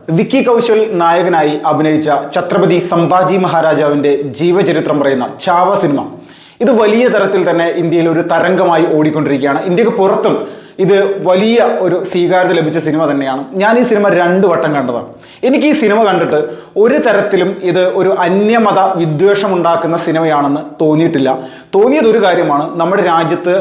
വിക്കി കൗശൽ നായകനായി അഭിനയിച്ച ഛത്രപതി സംഭാജി മഹാരാജാവിൻ്റെ ജീവചരിത്രം പറയുന്ന ചാവ സിനിമ ഇത് വലിയ തരത്തിൽ തന്നെ ഇന്ത്യയിൽ ഒരു തരംഗമായി ഓടിക്കൊണ്ടിരിക്കുകയാണ്. ഇന്ത്യക്ക് പുറത്തും ഇത് വലിയ ഒരു സ്വീകാര്യത ലഭിച്ച സിനിമ തന്നെയാണ്. ഞാൻ ഈ സിനിമ 2 വട്ടം കണ്ടതാണ്. എനിക്ക് ഈ സിനിമ കണ്ടിട്ട് ഒരു തരത്തിലും ഇത് ഒരു അന്യമത വിദ്വേഷം ഉണ്ടാക്കുന്ന സിനിമയാണെന്ന് തോന്നിയിട്ടില്ല. തോന്നിയത് ഒരു കാര്യമാണ്, നമ്മുടെ രാജ്യത്ത്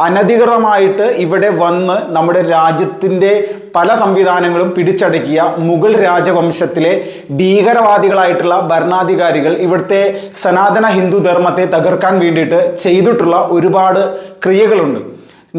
അനധികൃതമായിട്ട് ഇവിടെ വന്ന് നമ്മുടെ രാജ്യത്തിൻ്റെ പല സംവിധാനങ്ങളും പിടിച്ചടക്കിയ മുഗൾ രാജവംശത്തിലെ ഭീകരവാദികളായിട്ടുള്ള ഭരണാധികാരികൾ ഇവിടുത്തെ സനാതന ഹിന്ദു ധർമ്മത്തെ തകർക്കാൻ വേണ്ടിയിട്ട് ചെയ്തിട്ടുള്ള ഒരുപാട് ക്രിയകളുണ്ട്.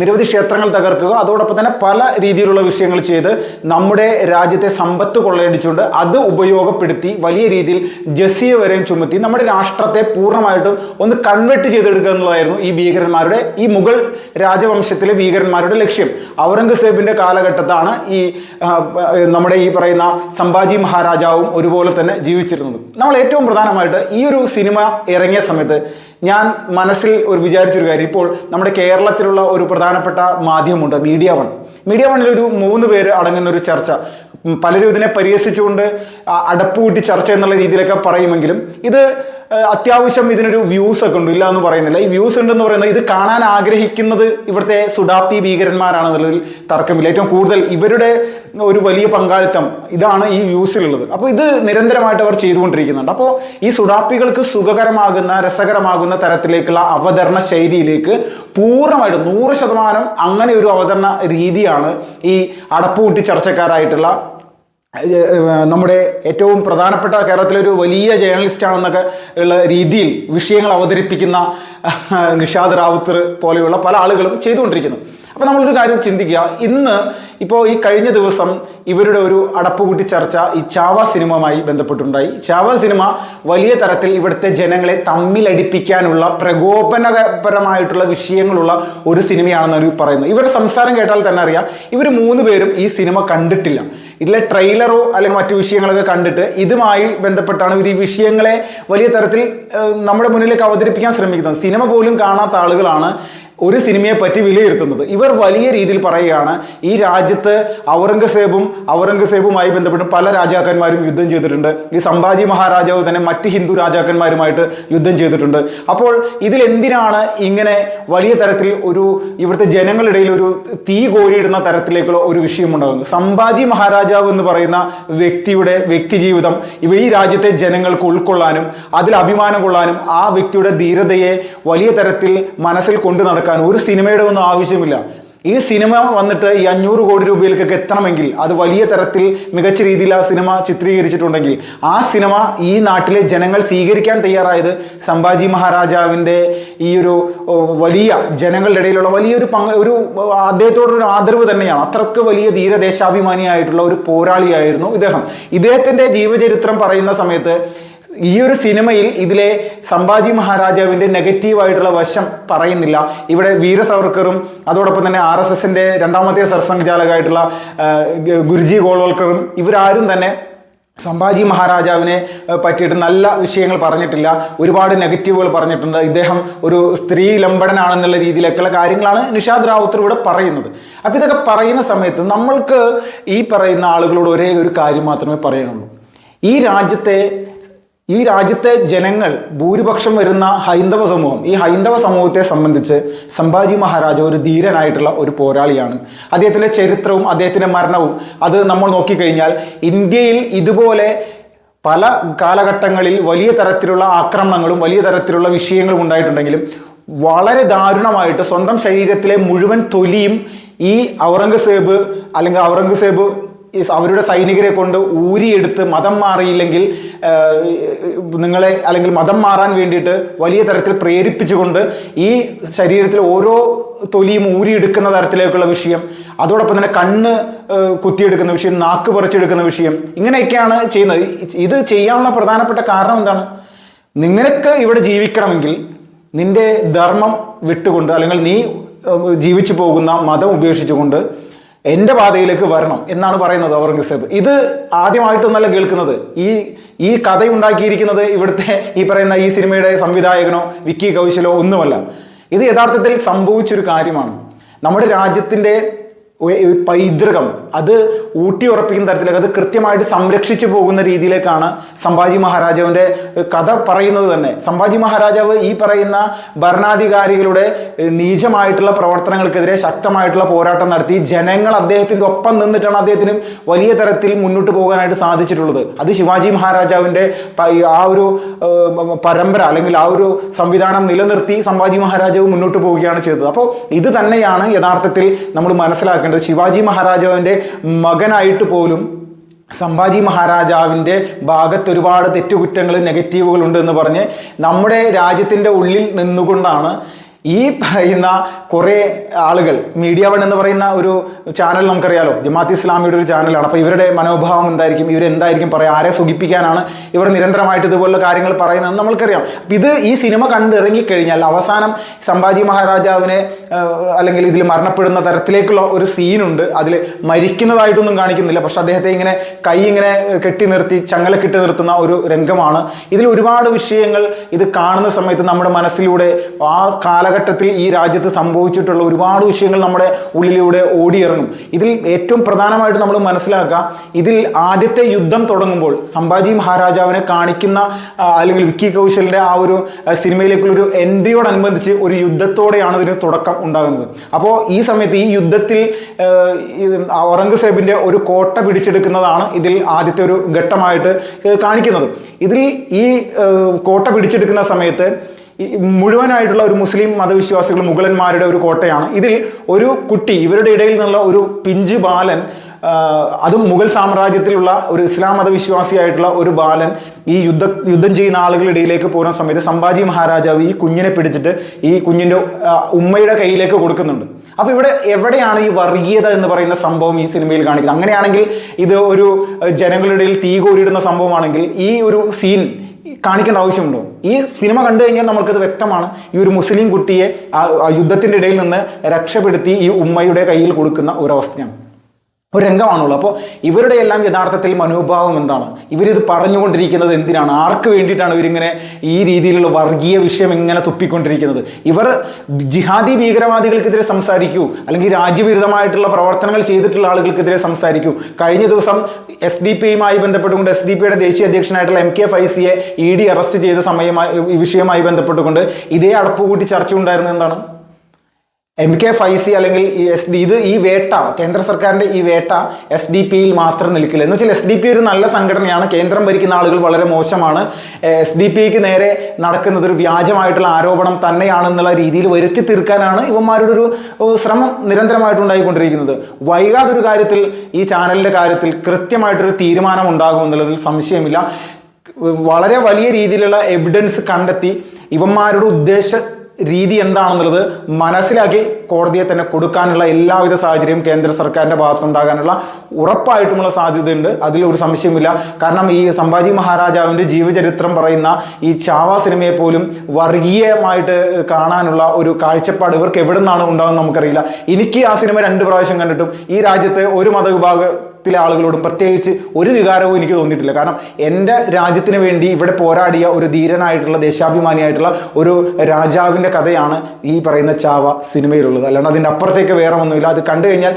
നിരവധി ക്ഷേത്രങ്ങൾ തകർക്കുക, അതോടൊപ്പം തന്നെ പല രീതിയിലുള്ള വിഷയങ്ങൾ ചെയ്ത് നമ്മുടെ രാജ്യത്തെ സമ്പത്ത് കൊള്ളയടിച്ചുകൊണ്ട് അത് ഉപയോഗപ്പെടുത്തി വലിയ രീതിയിൽ ജസിയ വരെയും ചുമത്തി നമ്മുടെ രാഷ്ട്രത്തെ പൂർണ്ണമായിട്ടും ഒന്ന് കൺവെർട്ട് ചെയ്തെടുക്കുക എന്നുള്ളതായിരുന്നു ഈ ഭീകരന്മാരുടെ, ഈ മുഗൾ രാജവംശത്തിലെ ഭീകരന്മാരുടെ ലക്ഷ്യം. ഔറംഗസേബിൻ്റെ കാലഘട്ടത്താണ് ഈ നമ്മുടെ ഈ പറയുന്ന സംഭാജി മഹാരാജാവും ഒരുപോലെ തന്നെ ജീവിച്ചിരുന്നത്. നമ്മൾ ഏറ്റവും പ്രധാനമായിട്ട് ഈ ഒരു സിനിമ ഇറങ്ങിയ സമയത്ത് ഞാൻ മനസ്സിൽ വിചാരിച്ചൊരു കാര്യം, ഇപ്പോൾ നമ്മുടെ കേരളത്തിലുള്ള ഒരു പ്രധാനപ്പെട്ട മാധ്യമമുണ്ട് മീഡിയ വണ്ണിലൊരു 3 പേര് അടങ്ങുന്ന ഒരു ചർച്ച, പലരും ഇതിനെ പരിഹസിച്ചുകൊണ്ട് അടപ്പുകൂട്ടി ചർച്ച എന്നുള്ള രീതിയിലൊക്കെ പറയുമെങ്കിലും ഇത് അത്യാവശ്യം ഇതിനൊരു വ്യൂസ് ഒക്കെ ഉണ്ട്, ഇല്ല എന്ന് പറയുന്നില്ല. ഈ വ്യൂസ് ഉണ്ടെന്ന് പറയുന്നത് ഇത് കാണാൻ ആഗ്രഹിക്കുന്നത് ഇവിടുത്തെ സുഡാപ്പി ഭീകരന്മാരാണെന്നുള്ളതിൽ തർക്കമില്ല. ഏറ്റവും കൂടുതൽ ഇവരുടെ ഒരു വലിയ പങ്കാളിത്തം ഇതാണ് ഈ വ്യൂസിലുള്ളത്. അപ്പോൾ ഇത് നിരന്തരമായിട്ട് അവർ ചെയ്തുകൊണ്ടിരിക്കുന്നുണ്ട്. അപ്പോൾ ഈ സുഡാപ്പികൾക്ക് സുഖകരമാകുന്ന രസകരമാകുന്ന തരത്തിലേക്കുള്ള അവതരണ ശൈലിയിലേക്ക് പൂർണ്ണമായിട്ടും 100% അങ്ങനെ ഒരു അവതരണ രീതിയാണ് ഈ അടപ്പുകൂട്ടി ചർച്ചക്കാരായിട്ടുള്ള നമ്മുടെ ഏറ്റവും പ്രധാനപ്പെട്ട കേരളത്തിലൊരു വലിയ ജേർണലിസ്റ്റ് ആണെന്നൊക്കെ ഉള്ള രീതിയിൽ വിഷയങ്ങൾ അവതരിപ്പിക്കുന്ന നിഷാദ് റാവുത്തർ പോലെയുള്ള പല ആളുകളും ചെയ്തുകൊണ്ടിരിക്കുന്നു. അപ്പോൾ നമ്മളൊരു കാര്യം ചിന്തിക്കുക, ഇന്ന് ഇപ്പോൾ ഈ കഴിഞ്ഞ ദിവസം ഇവരുടെ ഒരു അടപ്പുകൂട്ടി ചർച്ച ഈ ചാവ സിനിമയുമായി ബന്ധപ്പെട്ടുണ്ടായി. ചാവ സിനിമ വലിയ തരത്തിൽ ഇവിടുത്തെ ജനങ്ങളെ തമ്മിലടിപ്പിക്കാനുള്ള പ്രകോപനപരമായിട്ടുള്ള വിഷയങ്ങളുള്ള ഒരു സിനിമയാണെന്ന് അവർ പറയുന്നത്. ഇവരുടെ സംസാരം കേട്ടാൽ തന്നെ അറിയാം, ഇവർ 3 പേരും ഈ സിനിമ കണ്ടിട്ടില്ല. ഇതിലെ ട്രെയിലറോ അല്ലെങ്കിൽ മറ്റു വിഷയങ്ങളൊക്കെ കണ്ടിട്ട് ഇതുമായി ബന്ധപ്പെട്ടാണ് ഇവർ ഈ വിഷയങ്ങളെ വലിയ തരത്തിൽ നമ്മുടെ മുന്നിലേക്ക് അവതരിപ്പിക്കാൻ ശ്രമിക്കുന്നത്. സിനിമ പോലും കാണാത്ത ആളുകളാണ് ഒരു സിനിമയെ പറ്റി വിലയിരുത്തുന്നത്. ഇവർ വലിയ രീതിയിൽ പറയുകയാണ്, ഈ രാജ്യത്ത് ഔറംഗസേബുമായി ബന്ധപ്പെട്ട് പല രാജാക്കന്മാരും യുദ്ധം ചെയ്തിട്ടുണ്ട്. ഈ സംഭാജി മഹാരാജാവ് തന്നെ മറ്റ് ഹിന്ദു രാജാക്കന്മാരുമായിട്ട് യുദ്ധം ചെയ്തിട്ടുണ്ട്. അപ്പോൾ ഇതിലെന്തിനാണ് ഇങ്ങനെ വലിയ തരത്തിൽ ഇവിടുത്തെ ജനങ്ങളിടയിൽ ഒരു തീ കോരിയിടുന്ന തരത്തിലേക്കുള്ള ഒരു വിഷയം ഉണ്ടാകുന്നത്? സംഭാജി മഹാരാജാവ് എന്ന് പറയുന്ന വ്യക്തിയുടെ വ്യക്തിജീവിതം ഈ രാജ്യത്തെ ജനങ്ങൾക്ക് ഉൾക്കൊള്ളാനും അതിൽ അഭിമാനം കൊള്ളാനും ആ വ്യക്തിയുടെ ധീരതയെ വലിയ തരത്തിൽ മനസ്സിൽ കൊണ്ടു നടക്കാൻ ഒരു സിനിമയുടെ ഒന്നും ആവശ്യമില്ല. ഈ സിനിമ വന്നിട്ട് ഈ 500 കോടി രൂപയിലേക്കൊക്കെ എത്തണമെങ്കിൽ അത് വലിയ തരത്തിൽ മികച്ച രീതിയിൽ ആ സിനിമ ചിത്രീകരിച്ചിട്ടുണ്ടെങ്കിൽ ആ സിനിമ ഈ നാട്ടിലെ ജനങ്ങൾ സ്വീകരിക്കാൻ തയ്യാറായത് സംഭാജി മഹാരാജാവിൻ്റെ ഈ ഒരു വലിയ ജനങ്ങളുടെ ഇടയിലുള്ള വലിയൊരു അദ്ദേഹത്തോടൊരു ആദരവ് തന്നെയാണ്. അത്രക്ക് വലിയ ധീരദേശാഭിമാനിയായിട്ടുള്ള ഒരു പോരാളിയായിരുന്നു ഇദ്ദേഹത്തിൻ്റെ ജീവചരിത്രം പറയുന്ന സമയത്ത് ഈ ഒരു സിനിമയിൽ ഇതിലെ സംഭാജി മഹാരാജാവിൻ്റെ നെഗറ്റീവായിട്ടുള്ള വശം പറയുന്നില്ല. ഇവിടെ വീര സവർക്കറും അതോടൊപ്പം തന്നെ RSSൻ്റെ 2ാമത്തെ സർസംഘചാലകമായിട്ടുള്ള ഗുരുജി ഗോൾവൽക്കറും ഇവരാരും തന്നെ സംഭാജി മഹാരാജാവിനെ പറ്റിയിട്ട് നല്ല വിഷയങ്ങൾ പറഞ്ഞിട്ടില്ല. ഒരുപാട് നെഗറ്റീവുകൾ പറഞ്ഞിട്ടുണ്ട്. ഇദ്ദേഹം ഒരു സ്ത്രീ ലംബടനാണെന്നുള്ള രീതിയിലൊക്കെയുള്ള കാര്യങ്ങളാണ് നിഷാദ് റാവുത്തർ ഇവിടെ പറയുന്നത്. അപ്പോൾ ഇതൊക്കെ പറയുന്ന സമയത്ത് നമ്മൾക്ക് ഈ പറയുന്ന ആളുകളോട് ഒരേ ഒരു കാര്യം മാത്രമേ പറയാനുള്ളൂ. ഈ രാജ്യത്തെ ജനങ്ങൾ ഭൂരിപക്ഷം വരുന്ന ഈ ഹൈന്ദവ സമൂഹത്തെ സംബന്ധിച്ച് സംഭാജി മഹാരാജ ഒരു ധീരനായിട്ടുള്ള ഒരു പോരാളിയാണ്. അദ്ദേഹത്തിൻ്റെ ചരിത്രവും അദ്ദേഹത്തിൻ്റെ മരണവും അത് നമ്മൾ നോക്കിക്കഴിഞ്ഞാൽ ഇന്ത്യയിൽ ഇതുപോലെ പല കാലഘട്ടങ്ങളിൽ വലിയ തരത്തിലുള്ള ആക്രമണങ്ങളും വലിയ തരത്തിലുള്ള വിഷയങ്ങളും ഉണ്ടായിട്ടുണ്ടെങ്കിലും വളരെ ദാരുണമായിട്ട് സ്വന്തം ശരീരത്തിലെ മുഴുവൻ തൊലിയും ഈ ഔറംഗസേബ് അവരുടെ സൈനികരെ കൊണ്ട് ഊരിയെടുത്ത് മതം മാറിയില്ലെങ്കിൽ നിങ്ങളെ അല്ലെങ്കിൽ മതം മാറാൻ വേണ്ടിയിട്ട് വലിയ തരത്തിൽ പ്രേരിപ്പിച്ചുകൊണ്ട് ഈ ശരീരത്തിൽ ഓരോ തൊലിയും ഊരിയെടുക്കുന്ന തരത്തിലേക്കുള്ള വിഷയം, അതോടൊപ്പം തന്നെ കണ്ണ് കുത്തിയെടുക്കുന്ന വിഷയം, നാക്ക് പറിച്ചെടുക്കുന്ന വിഷയം, ഇങ്ങനെയൊക്കെയാണ് ചെയ്യുന്നത്. ഇത് ചെയ്യാനുള്ള പ്രധാനപ്പെട്ട കാരണം എന്താണ്? നിനക്ക് ഇവിടെ ജീവിക്കണമെങ്കിൽ നിന്റെ ധർമ്മം വിട്ടുകൊണ്ട് അല്ലെങ്കിൽ നീ ജീവിച്ചു പോകുന്ന മതം ഉപേക്ഷിച്ചുകൊണ്ട് എൻ്റെ പാതയിലേക്ക് വരണം എന്നാണ് പറയുന്നത് ഔറംഗസേബ്. ഇത് ആദ്യമായിട്ടൊന്നല്ല കേൾക്കുന്നത്. ഈ കഥ ഉണ്ടാക്കിയിരിക്കുന്നത് ഇവിടുത്തെ ഈ പറയുന്ന ഈ സിനിമയുടെ സംവിധായകനോ വിക്കി കൗശലോ ഒന്നുമല്ല. ഇത് യഥാർത്ഥത്തിൽ സംഭവിച്ചൊരു കാര്യമാണ്. നമ്മുടെ രാജ്യത്തിൻ്റെ പൈതൃകം അത് ഊട്ടി ഉറപ്പിക്കുന്ന തരത്തിലേക്ക്, അത് കൃത്യമായിട്ട് സംരക്ഷിച്ചു പോകുന്ന രീതിയിലേക്കാണ് സംഭാജി മഹാരാജാവിൻ്റെ കഥ പറയുന്നത് തന്നെ. സംഭാജി മഹാരാജാവ് ഈ പറയുന്ന ഭരണാധികാരികളുടെ നീചമായിട്ടുള്ള പ്രവർത്തനങ്ങൾക്കെതിരെ ശക്തമായിട്ടുള്ള പോരാട്ടം നടത്തി ജനങ്ങൾ അദ്ദേഹത്തിൻ്റെ ഒപ്പം നിന്നിട്ടാണ് അദ്ദേഹത്തിന് വലിയ തരത്തിൽ മുന്നോട്ട് പോകാനായിട്ട് സാധിച്ചിട്ടുള്ളത്. അത് ശിവാജി മഹാരാജാവിൻ്റെ ആ ഒരു പരമ്പര അല്ലെങ്കിൽ ആ ഒരു സംവിധാനം നിലനിർത്തി സംഭാജി മഹാരാജാവ് മുന്നോട്ട് പോവുകയാണ് ചെയ്തത്. അപ്പോൾ ഇത് തന്നെയാണ് യഥാർത്ഥത്തിൽ നമ്മൾ മനസ്സിലാക്കേണ്ടത്. ശിവാജി മഹാരാജാവിൻ്റെ മകനായിട്ട് പോലും സംഭാജി മഹാരാജാവിൻ്റെ ഭാഗത്ത് ഒരുപാട് തെറ്റുകുറ്റങ്ങൾ, നെഗറ്റീവുകൾ ഉണ്ട് എന്ന് പറഞ്ഞ് നമ്മുടെ രാജ്യത്തിൻ്റെ ഉള്ളിൽ നിന്നുകൊണ്ടാണ് ഈ പറയുന്ന കുറേ ആളുകൾ, മീഡിയ വൺ എന്ന് പറയുന്ന ഒരു ചാനൽ നമുക്കറിയാലോ, ജമാഅത്ത് ഇസ്ലാമിയുടെ ഒരു ചാനലാണ്. അപ്പോൾ ഇവരുടെ മനോഭാവം എന്തായിരിക്കും, ഇവരെന്തായിരിക്കും പറയുക, ആരെ സുഖിപ്പിക്കാനാണ് ഇവർ നിരന്തരമായിട്ട് ഇതുപോലുള്ള കാര്യങ്ങൾ പറയുന്നത് നമ്മൾക്കറിയാം. അപ്പം ഇത് ഈ സിനിമ കണ്ടിറങ്ങിക്കഴിഞ്ഞാൽ അവസാനം സംഭാജി മഹാരാജാവിനെ അല്ലെങ്കിൽ ഇതിൽ മരണപ്പെടുന്ന തരത്തിലേക്കുള്ള ഒരു സീനുണ്ട്. അതിൽ മരിക്കുന്നതായിട്ടൊന്നും കാണിക്കുന്നില്ല, പക്ഷെ അദ്ദേഹത്തെ ഇങ്ങനെ കൈ ഇങ്ങനെ കെട്ടി നിർത്തി ചങ്ങലക്കിട്ട് നിർത്തുന്ന ഒരു രംഗമാണ്. ഇതിൽ ഒരുപാട് വിഷയങ്ങൾ ഇത് കാണുന്ന സമയത്ത് നമ്മുടെ മനസ്സിലൂടെ ആ കാലഘട്ടത്തിൽ ഈ രാജ്യത്ത് സംഭവിച്ചിട്ടുള്ള ഒരുപാട് വിഷയങ്ങൾ നമ്മുടെ ഉള്ളിലൂടെ ഓടിയിറങ്ങും. ഇതിൽ ഏറ്റവും പ്രധാനമായിട്ട് നമ്മൾ മനസ്സിലാക്കുക, ഇതിൽ ആദ്യത്തെ യുദ്ധം തുടങ്ങുമ്പോൾ സംഭാജി മഹാരാജാവിനെ കാണിക്കുന്ന അല്ലെങ്കിൽ വിക്കി കൗശലിൻ്റെ ആ ഒരു സിനിമയിലേക്കുള്ളൊരു എൻട്രിയോടനുബന്ധിച്ച് ഒരു യുദ്ധത്തോടെയാണ് ഇതിന് തുടക്കം ഉണ്ടാകുന്നത്. അപ്പോൾ ഈ സമയത്ത് ഈ യുദ്ധത്തിൽ ഔറംഗസേബിൻ്റെ ഒരു കോട്ട പിടിച്ചെടുക്കുന്നതാണ് ഇതിൽ ആദ്യത്തെ ഒരു ഘട്ടമായിട്ട് കാണിക്കുന്നത്. ഇതിൽ ഈ കോട്ട പിടിച്ചെടുക്കുന്ന സമയത്ത് മുഴുവനായിട്ടുള്ള ഒരു മുസ്ലിം മതവിശ്വാസികൾ മുഗളന്മാരുടെ ഒരു കോട്ടയാണ്. ഇതിൽ ഒരു കുട്ടി, ഇവരുടെ ഇടയിൽ നിന്നുള്ള ഒരു പിഞ്ചു ബാലൻ, അതും മുഗൾ സാമ്രാജ്യത്തിലുള്ള ഒരു ഇസ്ലാം മതവിശ്വാസിയായിട്ടുള്ള ഒരു ബാലൻ ഈ യുദ്ധം ചെയ്യുന്ന ആളുകളുടെ ഇടയിലേക്ക് പോകുന്ന സമയത്ത് സംഭാജി മഹാരാജാവ് ഈ കുഞ്ഞിനെ പിടിച്ചിട്ട് ഈ കുഞ്ഞിൻ്റെ ഉമ്മയുടെ കയ്യിലേക്ക് കൊടുക്കുന്നുണ്ട്. അപ്പോൾ ഇവിടെ എവിടെയാണ് ഈ വർഗീയത എന്ന് പറയുന്ന സംഭവം ഈ സിനിമയിൽ കാണിക്കുന്നത്? അങ്ങനെയാണെങ്കിൽ ഇത് ഒരു ജനങ്ങളുടെ ഇടയിൽ തീ കോരിയിടുന്ന സംഭവമാണെങ്കിൽ ഈ ഒരു സീൻ കാണിക്കേണ്ട ആവശ്യമുണ്ടോ? ഈ സിനിമ കണ്ടു കഴിഞ്ഞാൽ നമുക്കത് വ്യക്തമാണ്. ഈ ഒരു മുസ്ലിം കുട്ടിയെ ആ യുദ്ധത്തിൻ്റെ ഇടയിൽ നിന്ന് രക്ഷപ്പെടുത്തി ഈ ഉമ്മയുടെ കയ്യിൽ കൊടുക്കുന്ന ഒരവസ്ഥയാണ്, ഒരു രംഗമാണുള്ളത്. അപ്പോൾ ഇവരുടെ എല്ലാം യഥാർത്ഥത്തിൽ മനോഭാവം എന്താണ്? ഇവരിത് പറഞ്ഞുകൊണ്ടിരിക്കുന്നത് എന്തിനാണ്? ആർക്ക് വേണ്ടിയിട്ടാണ് ഇവരിങ്ങനെ ഈ രീതിയിലുള്ള വർഗീയ വിഷയം ഇങ്ങനെ തുപ്പിക്കൊണ്ടിരിക്കുന്നത്? ഇവർ ജിഹാദി ഭീകരവാദികൾക്കെതിരെ സംസാരിക്കൂ, അല്ലെങ്കിൽ രാജ്യവിരുദ്ധമായിട്ടുള്ള പ്രവർത്തനങ്ങൾ ചെയ്തിട്ടുള്ള ആളുകൾക്കെതിരെ സംസാരിക്കൂ. കഴിഞ്ഞ ദിവസം SDP ബന്ധപ്പെട്ടുകൊണ്ട് SDP ദേശീയ അധ്യക്ഷനായിട്ടുള്ള MK ഫൈസിയെ ED അറസ്റ്റ് ചെയ്ത ഈ വിഷയവുമായി ബന്ധപ്പെട്ടുകൊണ്ട് ഇതേ അടപ്പുകൂട്ടി ചർച്ച ഉണ്ടായിരുന്നത് എന്താണ്? MK ഫൈസി അല്ലെങ്കിൽ ഈ വേട്ട, കേന്ദ്ര സർക്കാരിൻ്റെ ഈ വേട്ട SDP മാത്രം നിൽക്കില്ല എന്ന് വെച്ചാൽ SDP ഒരു നല്ല സംഘടനയാണ്, കേന്ദ്രം ഭരിക്കുന്ന ആളുകൾ വളരെ മോശമാണ്, SDP നേരെ നടക്കുന്നത് ഒരു വ്യാജമായിട്ടുള്ള ആരോപണം തന്നെയാണെന്നുള്ള രീതിയിൽ വരുത്തി തീർക്കാനാണ് ഇവന്മാരുടെ ഒരു ശ്രമം നിരന്തരമായിട്ടുണ്ടായിക്കൊണ്ടിരിക്കുന്നത്. വൈകാതൊരു കാര്യത്തിൽ ഈ ചാനലിൻ്റെ കാര്യത്തിൽ കൃത്യമായിട്ടൊരു തീരുമാനം ഉണ്ടാകുമെന്നുള്ളതിൽ സംശയമില്ല. വളരെ വലിയ രീതിയിലുള്ള എവിഡൻസ് കണ്ടെത്തി ഇവന്മാരുടെ രീതി എന്താണെന്നുള്ളത് മനസ്സിലാക്കി കോടതിയെ തന്നെ കൊടുക്കാനുള്ള എല്ലാവിധ സാഹചര്യവും കേന്ദ്ര സർക്കാരിൻ്റെ ഭാഗത്തുണ്ടാകാനുള്ള ഉറപ്പായിട്ടുമുള്ള സാധ്യതയുണ്ട്, അതിലൊരു സംശയമില്ല. കാരണം ഈ സംഭാജി മഹാരാജാവിൻ്റെ ജീവചരിത്രം പറയുന്ന ഈ ചാവ സിനിമയെ പോലും വർഗീയമായിട്ട് കാണാനുള്ള ഒരു കാഴ്ചപ്പാട് ഇവർക്ക് എവിടെ നിന്നാണ് ഉണ്ടാകുന്നത് നമുക്കറിയില്ല. എനിക്ക് ആ സിനിമ 2 പ്രാവശ്യം കണ്ടിട്ടും ഈ രാജ്യത്ത് ഒരു മതവിഭാഗത്തിലെ ആളുകളോടും പ്രത്യേകിച്ച് ഒരു വികാരവും എനിക്ക് തോന്നിയിട്ടില്ല. കാരണം എൻ്റെ രാജ്യത്തിന് വേണ്ടി ഇവിടെ പോരാടിയ ഒരു ധീരനായിട്ടുള്ള ദേശാഭിമാനിയായിട്ടുള്ള ഒരു രാജാവിൻ്റെ കഥയാണ് ഈ പറയുന്ന ചാവ സിനിമയിലുള്ളത്. അല്ലാണ്ട് അതിൻ്റെ അപ്പുറത്തേക്ക് വേറെ ഒന്നുമില്ല. അത് കണ്ടു കഴിഞ്ഞാൽ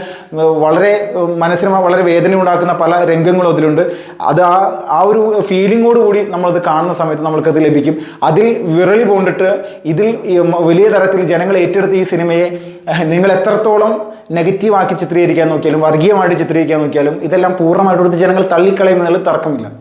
വളരെ മനസ്സിന് വളരെ വേദന ഉണ്ടാക്കുന്ന പല രംഗങ്ങളും അതിലുണ്ട്. അത് ആ ഒരു ഫീലിങ്ങോട് കൂടി നമ്മളത് കാണുന്ന സമയത്ത് നമ്മൾക്കത് ലഭിക്കും. അതിൽ വിരളി പൂണ്ടിട്ട് ഇതിൽ വലിയ തരത്തിൽ ജനങ്ങൾ ഏറ്റെടുത്ത് ഈ സിനിമയെ നിങ്ങൾ എത്രത്തോളം നെഗറ്റീവാക്കി ചിത്രീകരിക്കാൻ നോക്കിയാലും വർഗീയമായിട്ട് ചിത്രീകരിക്കാൻ നോക്കിയാലും ഇതെല്ലാം പൂർണ്ണമായിട്ട് ജനങ്ങൾ തള്ളിക്കളയുമെന്നുള്ള തർക്കമില്ല.